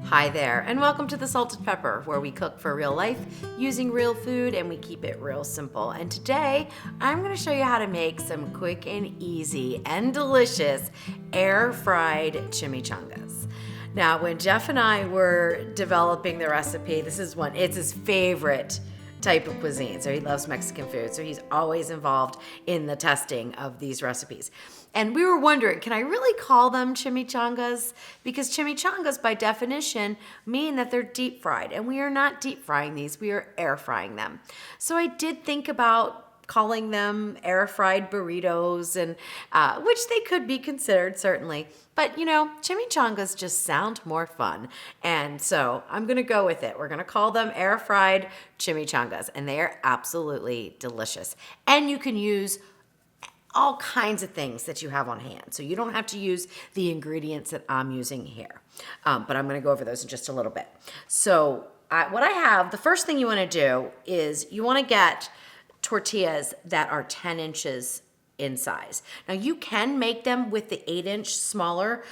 Hi there, and welcome to the Salted Pepper, where we cook for real life using real food and we keep it real simple. And today, I'm going to show you how to make some quick and easy and delicious air-fried chimichangas. Now, when Jeff and I were developing the recipe, it's his favorite type of cuisine. So he loves Mexican food. So he's always involved in the testing of these recipes. And we were wondering, can I really call them chimichangas? Because chimichangas, by definition, mean that they're deep fried. And we are not deep frying these, we are air frying them. So I did think about calling them air fried burritos, and which they could be considered, certainly. But you know, chimichangas just sound more fun. And so I'm gonna go with it. We're gonna call them air fried chimichangas, and they are absolutely delicious. And you can use all kinds of things that you have on hand. So you don't have to use the ingredients that I'm using here. But I'm gonna go over those in just a little bit. So what I have, the first thing you wanna do is you wanna get tortillas that are 10 inches in size. Now you can make them with the 8-inch smaller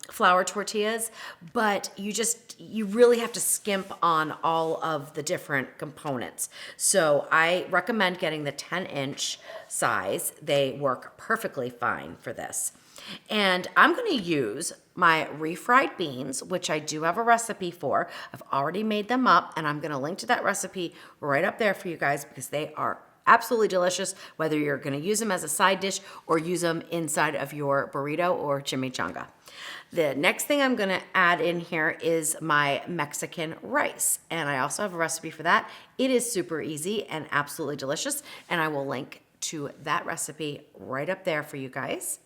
flour tortillas, but you really have to skimp on all of the different components. So I recommend getting the 10-inch size. They work perfectly fine for this. And I'm gonna use my refried beans, which I do have a recipe for. I've already made them up, and I'm gonna link to that recipe right up there for you guys because they are absolutely delicious, whether you're gonna use them as a side dish or use them inside of your burrito or chimichanga. The next thing I'm gonna add in here is my Mexican rice, and I also have a recipe for that. It is super easy and absolutely delicious, and I will link to that recipe right up there for you guys.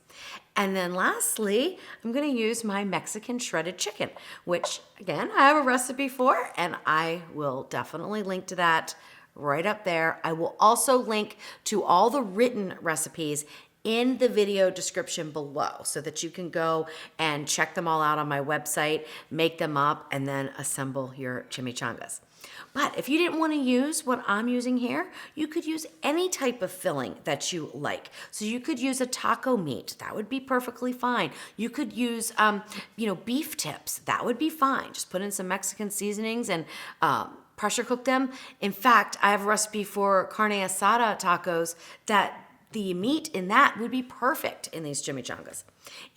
And then lastly, I'm gonna use my Mexican shredded chicken, which again, I have a recipe for, and I will definitely link to that right up there. I will also link to all the written recipes in the video description below so that you can go and check them all out on my website, make them up, and then assemble your chimichangas. But if you didn't want to use what I'm using here, you could use any type of filling that you like. So you could use a taco meat. That would be perfectly fine. You could use, beef tips. That would be fine. Just put in some Mexican seasonings and pressure cook them. In fact, I have a recipe for carne asada tacos that the meat in that would be perfect in these chimichangas.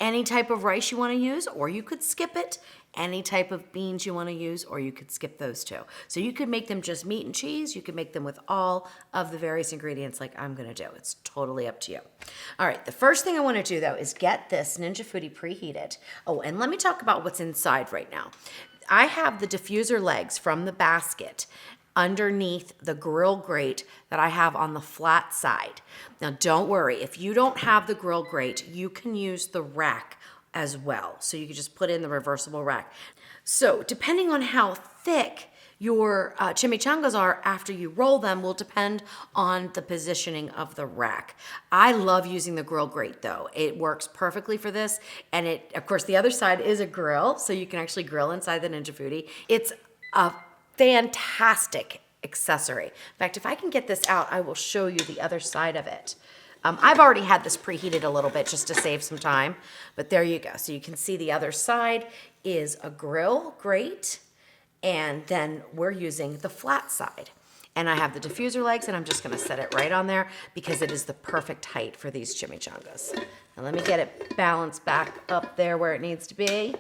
Any type of rice you want to use, or you could skip it. Any type of beans you want to use, or you could skip those too. So you could make them just meat and cheese. You could make them with all of the various ingredients like I'm going to do. It's totally up to you. All right, the first thing I want to do though is get this Ninja Foodi preheated. Oh, and let me talk about what's inside right now. I have the diffuser legs from the basket underneath the grill grate that I have on the flat side. Now don't worry, if you don't have the grill grate, you can use the rack as well. So you can just put in the reversible rack. So depending on how thick your chimichangas are after you roll them will depend on the positioning of the rack. I love using the grill grate though. It works perfectly for this. And of course, the other side is a grill, so you can actually grill inside the Ninja Foodi. It's a fantastic accessory. In fact, if I can get this out, I will show you the other side of it. I've already had this preheated a little bit just to save some time, but there you go. So you can see the other side is a grill grate, and then we're using the flat side. And I have the diffuser legs, and I'm just gonna set it right on there because it is the perfect height for these chimichangas. Now let me get it balanced back up there where it needs to be.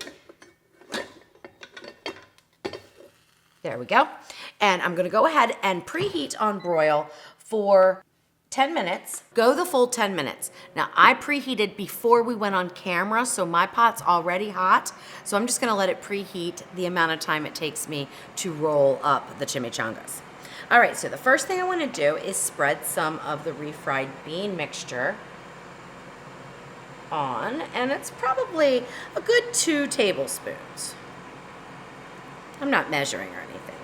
There we go. And I'm gonna go ahead and preheat on broil for 10 minutes. Go the full 10 minutes. Now I preheated before we went on camera, so my pot's already hot. So I'm just gonna let it preheat the amount of time it takes me to roll up the chimichangas. All right, so the first thing I wanna do is spread some of the refried bean mixture on, and it's probably a good 2 tablespoons. I'm not measuring or anything.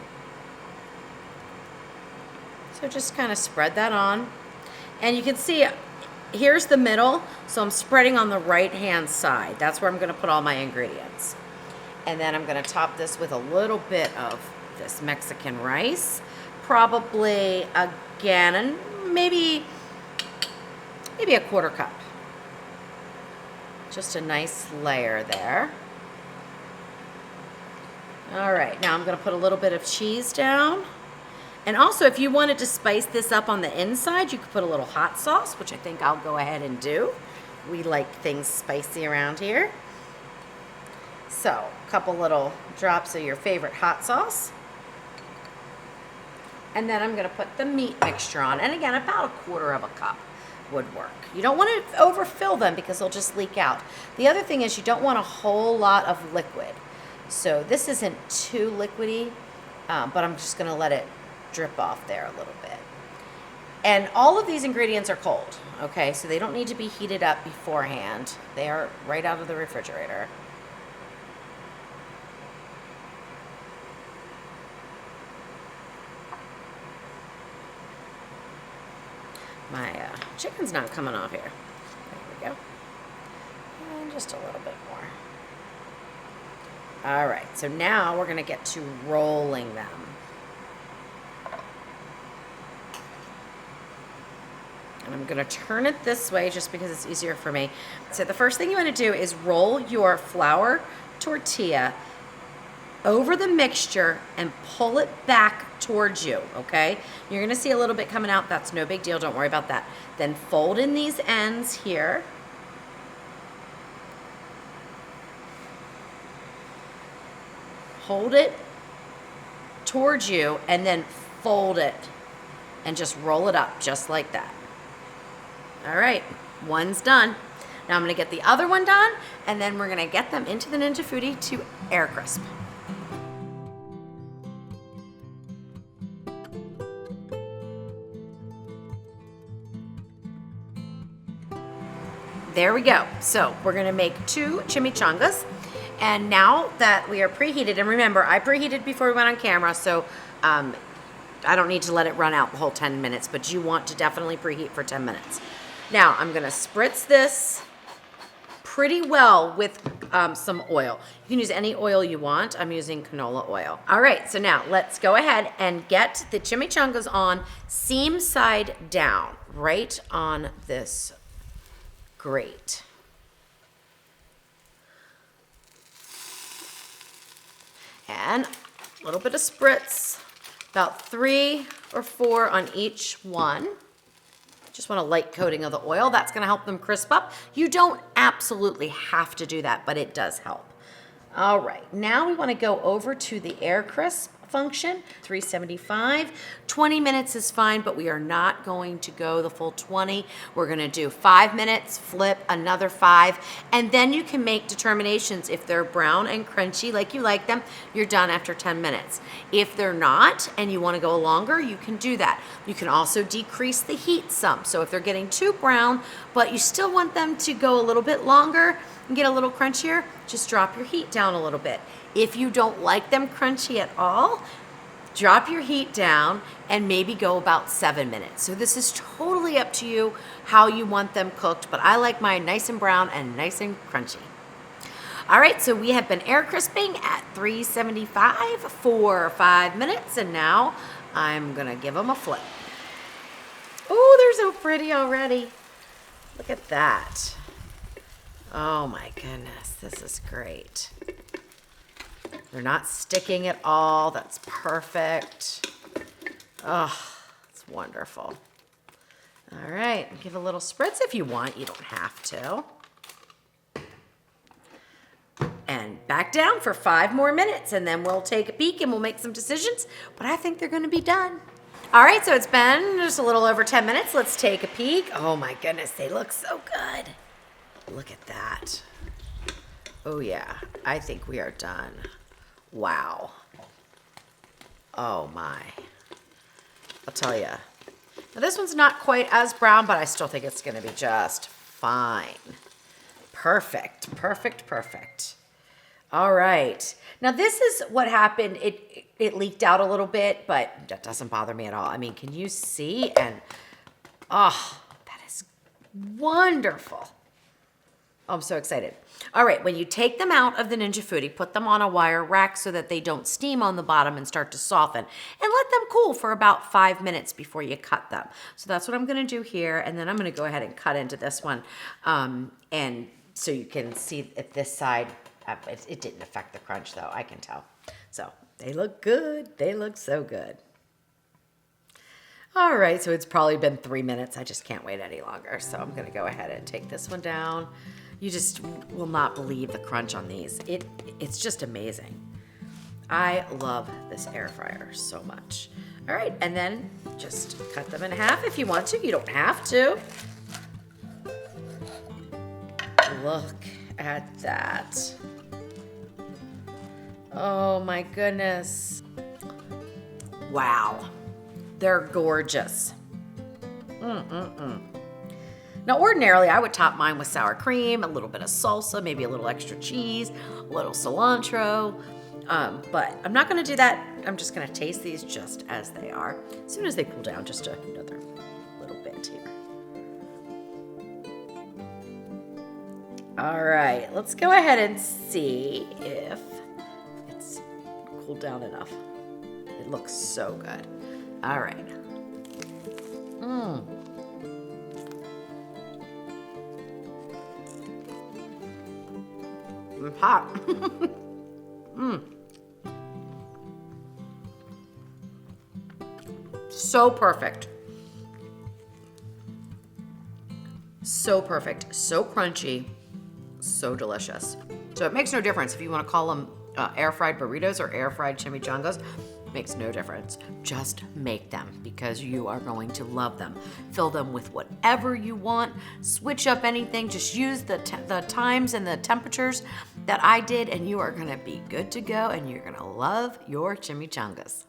So just kind of spread that on. And you can see, here's the middle, so I'm spreading on the right-hand side. That's where I'm gonna put all my ingredients. And then I'm gonna top this with a little bit of this Mexican rice. Probably, again, maybe a 1/4 cup. Just a nice layer there. All right, now I'm gonna put a little bit of cheese down. And also, if you wanted to spice this up on the inside, you could put a little hot sauce, which I think I'll go ahead and do. We like things spicy around here. So, a couple little drops of your favorite hot sauce. And then I'm gonna put the meat mixture on. And again, about 1/4 cup would work. You don't want to overfill them because they'll just leak out. The other thing is you don't want a whole lot of liquid. So this isn't too liquidy, but I'm just gonna let it drip off there a little bit. And all of these ingredients are cold, okay? So they don't need to be heated up beforehand. They are right out of the refrigerator. My chicken's not coming off here. There we go. And just a little bit more. All right, so now we're gonna get to rolling them. And I'm gonna turn it this way just because it's easier for me. So the first thing you wanna do is roll your flour tortilla over the mixture and pull it back towards you, okay? You're gonna see a little bit coming out. That's no big deal, don't worry about that. Then fold in these ends here. Hold it towards you and then fold it and just roll it up just like that. All right, one's done. Now I'm gonna get the other one done and then we're gonna get them into the Ninja Foodi to air crisp. There we go. So we're gonna make 2 chimichangas. And now that we are preheated, and remember, I preheated before we went on camera, so I don't need to let it run out the whole 10 minutes, but you want to definitely preheat for 10 minutes. Now, I'm gonna spritz this pretty well with some oil. You can use any oil you want. I'm using canola oil. All right, so now let's go ahead and get the chimichangas on seam side down, right on this grate. And a little bit of spritz, about 3 or 4 on each one. Just want a light coating of the oil. That's gonna help them crisp up. You don't absolutely have to do that, but it does help. All right, now we wanna go over to the air crisp function, 375. 20 minutes is fine, but we are not going to go the full 20. We're gonna do 5 minutes, flip, another 5, and then you can make determinations if they're brown and crunchy like you like them, you're done after 10 minutes. If they're not and you wanna go longer, you can do that. You can also decrease the heat some. So if they're getting too brown, but you still want them to go a little bit longer and get a little crunchier, just drop your heat down a little bit. If you don't like them crunchy at all, drop your heat down and maybe go about 7 minutes. So this is totally up to you how you want them cooked, but I like mine nice and brown and nice and crunchy. All right, so we have been air crisping at 375 for 5 minutes, and now I'm gonna give them a flip. Oh, they're so pretty already. Look at that. Oh my goodness, this is great. They're not sticking at all. That's perfect. Oh, it's wonderful. All right, give a little spritz if you want. You don't have to. And back down for 5 more minutes, and then we'll take a peek and we'll make some decisions, but I think they're gonna be done. All right, so it's been just a little over 10 minutes. Let's take a peek. Oh my goodness, they look so good. Look at that. Oh yeah, I think we are done. Wow. Oh my. I'll tell you. Now this one's not quite as brown, but I still think it's gonna be just fine. Perfect, perfect, perfect. All right. Now this is what happened. It leaked out a little bit, but that doesn't bother me at all. I mean, can you see? And oh, that is wonderful. Oh, I'm so excited. All right, when you take them out of the Ninja Foodi, put them on a wire rack so that they don't steam on the bottom and start to soften. And let them cool for about 5 minutes before you cut them. So that's what I'm gonna do here. And then I'm gonna go ahead and cut into this one. And so you can see if this side, it didn't affect the crunch though, I can tell. So they look good. They look so good. All right, so it's probably been 3 minutes. I just can't wait any longer. So I'm gonna go ahead and take this one down. You just will not believe the crunch on these. It's just amazing. I love this air fryer so much. All right, and then just cut them in half if you want to. You don't have to. Look at that. Oh my goodness. Wow. They're gorgeous. Now, ordinarily, I would top mine with sour cream, a little bit of salsa, maybe a little extra cheese, a little cilantro. But I'm not going to do that. I'm just going to taste these just as they are. As soon as they cool down, just another little bit here. All right, let's go ahead and see if it's cooled down enough. It looks so good. All right. It's hot. So perfect. So perfect. So crunchy. So delicious. So it makes no difference if you want to call them air fried burritos or air fried chimichangas. Makes no difference. Just make them because you are going to love them. Fill them with whatever you want. Switch up anything. Just use the times and the temperatures that I did, and you are going to be good to go, and you're going to love your chimichangas.